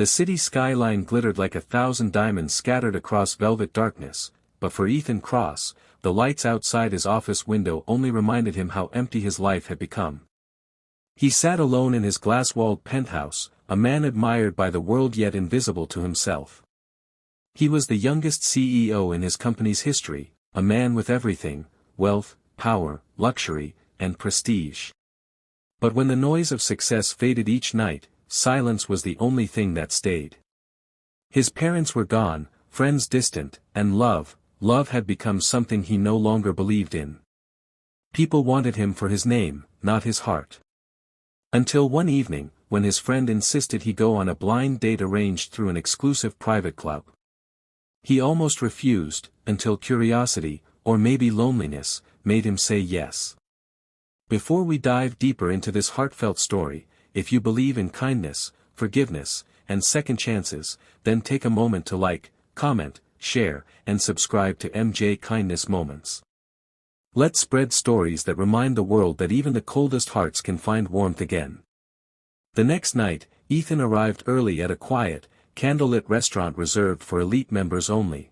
The city skyline glittered like 1,000 diamonds scattered across velvet darkness, but for Ethan Cross, the lights outside his office window only reminded him how empty his life had become. He sat alone in his glass-walled penthouse, a man admired by the world yet invisible to himself. He was the youngest CEO in his company's history, a man with everything: wealth, power, luxury, and prestige. But when the noise of success faded each night, silence was the only thing that stayed. His parents were gone, friends distant, and love had become something he no longer believed in. People wanted him for his name, not his heart. Until one evening, when his friend insisted he go on a blind date arranged through an exclusive private club. He almost refused, until curiosity, or maybe loneliness, made him say yes. Before we dive deeper into this heartfelt story, if you believe in kindness, forgiveness, and second chances, then take a moment to like, comment, share, and subscribe to MJ Kindness Moments. Let's spread stories that remind the world that even the coldest hearts can find warmth again. The next night, Ethan arrived early at a quiet, candlelit restaurant reserved for elite members only.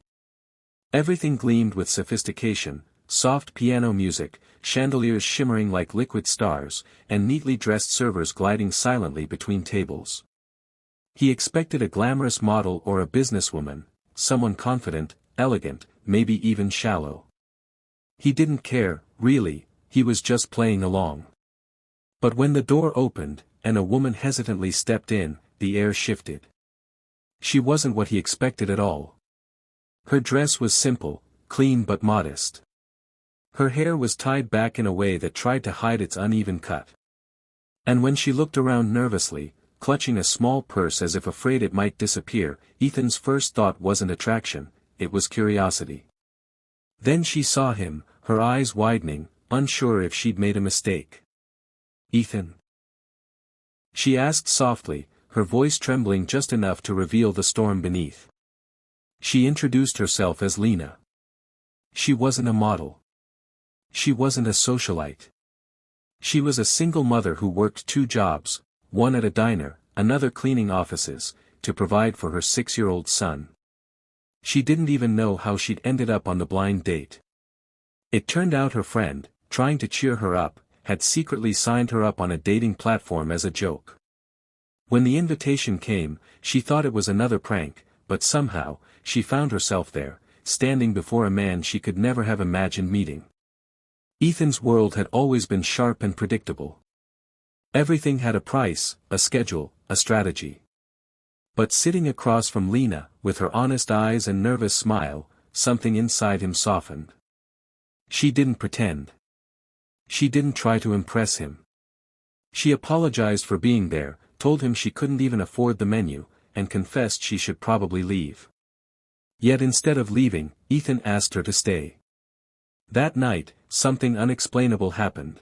Everything gleamed with sophistication: soft piano music, chandeliers shimmering like liquid stars, and neatly dressed servers gliding silently between tables. He expected a glamorous model or a businesswoman, someone confident, elegant, maybe even shallow. He didn't care, really, he was just playing along. But when the door opened, and a woman hesitantly stepped in, the air shifted. She wasn't what he expected at all. Her dress was simple, clean but modest. Her hair was tied back in a way that tried to hide its uneven cut. And when she looked around nervously, clutching a small purse as if afraid it might disappear, Ethan's first thought wasn't attraction, it was curiosity. Then she saw him, her eyes widening, unsure if she'd made a mistake. "Ethan?" she asked softly, her voice trembling just enough to reveal the storm beneath. She introduced herself as Lena. She wasn't a model. She wasn't a socialite. She was a single mother who worked 2 jobs, one at a diner, another cleaning offices, to provide for her 6-year-old son. She didn't even know how she'd ended up on the blind date. It turned out her friend, trying to cheer her up, had secretly signed her up on a dating platform as a joke. When the invitation came, she thought it was another prank, but somehow, she found herself there, standing before a man she could never have imagined meeting. Ethan's world had always been sharp and predictable. Everything had a price, a schedule, a strategy. But sitting across from Lena, with her honest eyes and nervous smile, something inside him softened. She didn't pretend. She didn't try to impress him. She apologized for being there, told him she couldn't even afford the menu, and confessed she should probably leave. Yet instead of leaving, Ethan asked her to stay. That night, something unexplainable happened.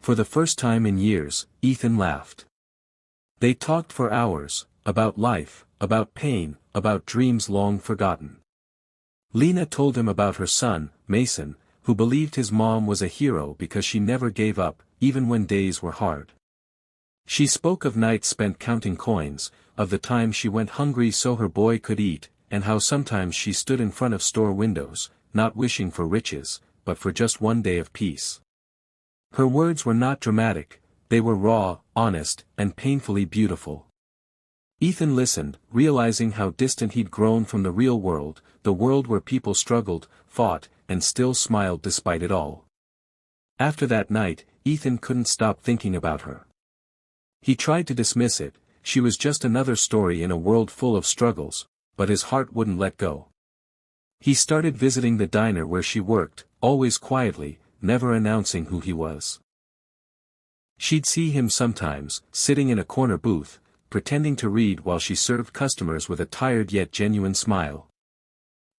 For the first time in years, Ethan laughed. They talked for hours, about life, about pain, about dreams long forgotten. Lena told him about her son, Mason, who believed his mom was a hero because she never gave up, even when days were hard. She spoke of nights spent counting coins, of the time she went hungry so her boy could eat, and how sometimes she stood in front of store windows, not wishing for riches, but for just one day of peace. Her words were not dramatic, they were raw, honest, and painfully beautiful. Ethan listened, realizing how distant he'd grown from the real world, the world where people struggled, fought, and still smiled despite it all. After that night, Ethan couldn't stop thinking about her. He tried to dismiss it, she was just another story in a world full of struggles, but his heart wouldn't let go. He started visiting the diner where she worked, always quietly, never announcing who he was. She'd see him sometimes, sitting in a corner booth, pretending to read while she served customers with a tired yet genuine smile.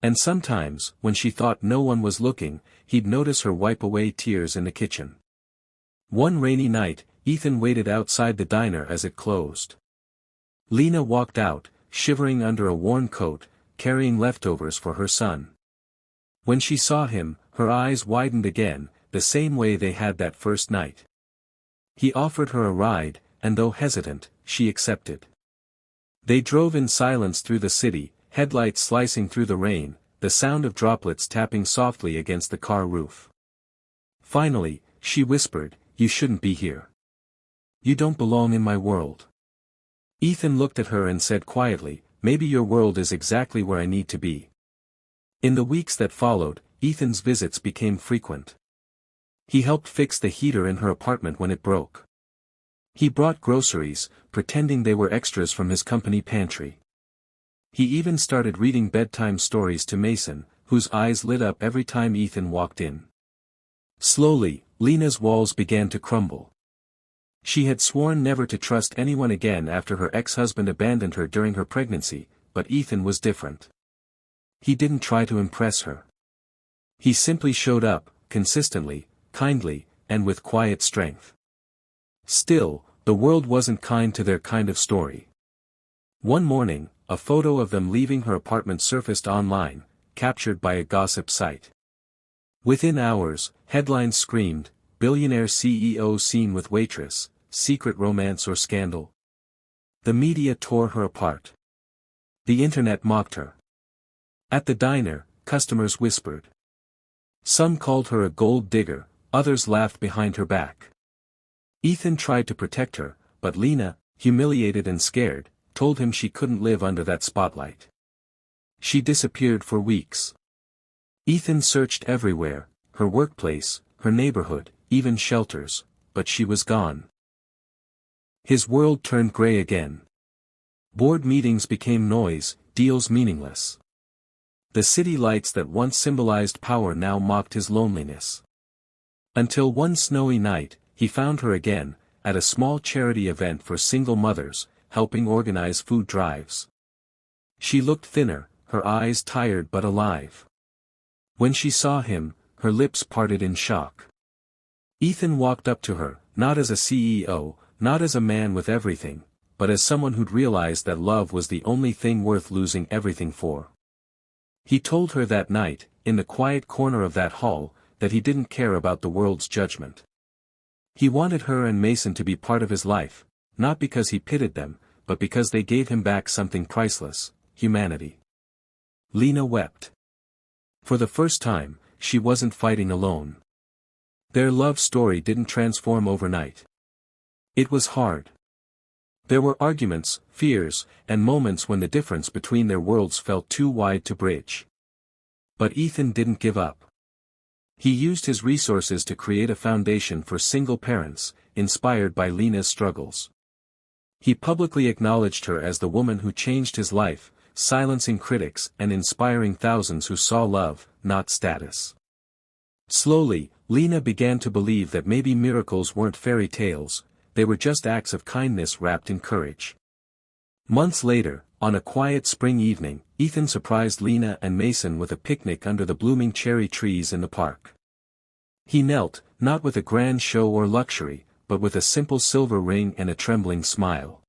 And sometimes, when she thought no one was looking, he'd notice her wipe away tears in the kitchen. One rainy night, Ethan waited outside the diner as it closed. Lena walked out, shivering under a worn coat, carrying leftovers for her son. When she saw him, her eyes widened again, the same way they had that first night. He offered her a ride, and though hesitant, she accepted. They drove in silence through the city, headlights slicing through the rain, the sound of droplets tapping softly against the car roof. Finally, she whispered, "You shouldn't be here. You don't belong in my world." Ethan looked at her and said quietly, "Maybe your world is exactly where I need to be." In the weeks that followed, Ethan's visits became frequent. He helped fix the heater in her apartment when it broke. He brought groceries, pretending they were extras from his company pantry. He even started reading bedtime stories to Mason, whose eyes lit up every time Ethan walked in. Slowly, Lena's walls began to crumble. She had sworn never to trust anyone again after her ex-husband abandoned her during her pregnancy, but Ethan was different. He didn't try to impress her. He simply showed up, consistently, kindly, and with quiet strength. Still, the world wasn't kind to their kind of story. One morning, a photo of them leaving her apartment surfaced online, captured by a gossip site. Within hours, headlines screamed, "Billionaire CEO seen with waitress, secret romance or scandal." The media tore her apart. The internet mocked her. At the diner, customers whispered. Some called her a gold digger, others laughed behind her back. Ethan tried to protect her, but Lena, humiliated and scared, told him she couldn't live under that spotlight. She disappeared for weeks. Ethan searched everywhere, her workplace, her neighborhood, even shelters, but she was gone. His world turned gray again. Board meetings became noise, deals meaningless. The city lights that once symbolized power now mocked his loneliness. Until one snowy night, he found her again, at a small charity event for single mothers, helping organize food drives. She looked thinner, her eyes tired but alive. When she saw him, her lips parted in shock. Ethan walked up to her, not as a CEO, not as a man with everything, but as someone who'd realized that love was the only thing worth losing everything for. He told her that night, in the quiet corner of that hall, that he didn't care about the world's judgment. He wanted her and Mason to be part of his life, not because he pitied them, but because they gave him back something priceless, humanity. Lena wept. For the first time, she wasn't fighting alone. Their love story didn't transform overnight. It was hard. There were arguments, fears, and moments when the difference between their worlds felt too wide to bridge. But Ethan didn't give up. He used his resources to create a foundation for single parents, inspired by Lena's struggles. He publicly acknowledged her as the woman who changed his life, silencing critics and inspiring thousands who saw love, not status. Slowly, Lena began to believe that maybe miracles weren't fairy tales, they were just acts of kindness wrapped in courage. Months later, on a quiet spring evening, Ethan surprised Lena and Mason with a picnic under the blooming cherry trees in the park. He knelt, not with a grand show or luxury, but with a simple silver ring and a trembling smile.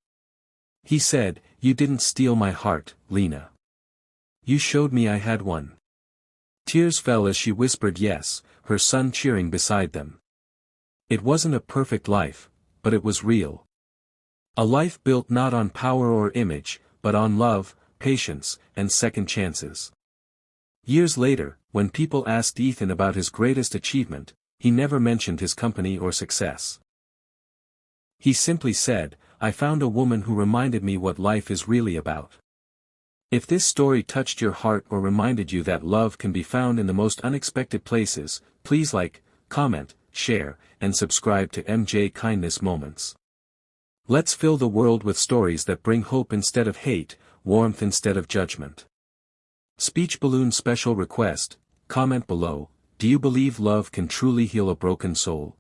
He said, "You didn't steal my heart, Lena. You showed me I had one." Tears fell as she whispered yes, her son cheering beside them. It wasn't a perfect life, but it was real. A life built not on power or image, but on love, patience, and second chances. Years later, when people asked Ethan about his greatest achievement, he never mentioned his company or success. He simply said, "I found a woman who reminded me what life is really about." If this story touched your heart or reminded you that love can be found in the most unexpected places, please like, comment, share, and subscribe to MJ Kindness Moments. Let's fill the world with stories that bring hope instead of hate, warmth instead of judgment. Speech balloon special request, comment below, do you believe love can truly heal a broken soul?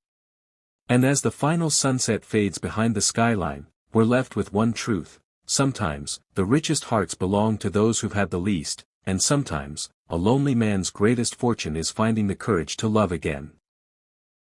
And as the final sunset fades behind the skyline, we're left with one truth: sometimes, the richest hearts belong to those who've had the least, and sometimes, a lonely man's greatest fortune is finding the courage to love again.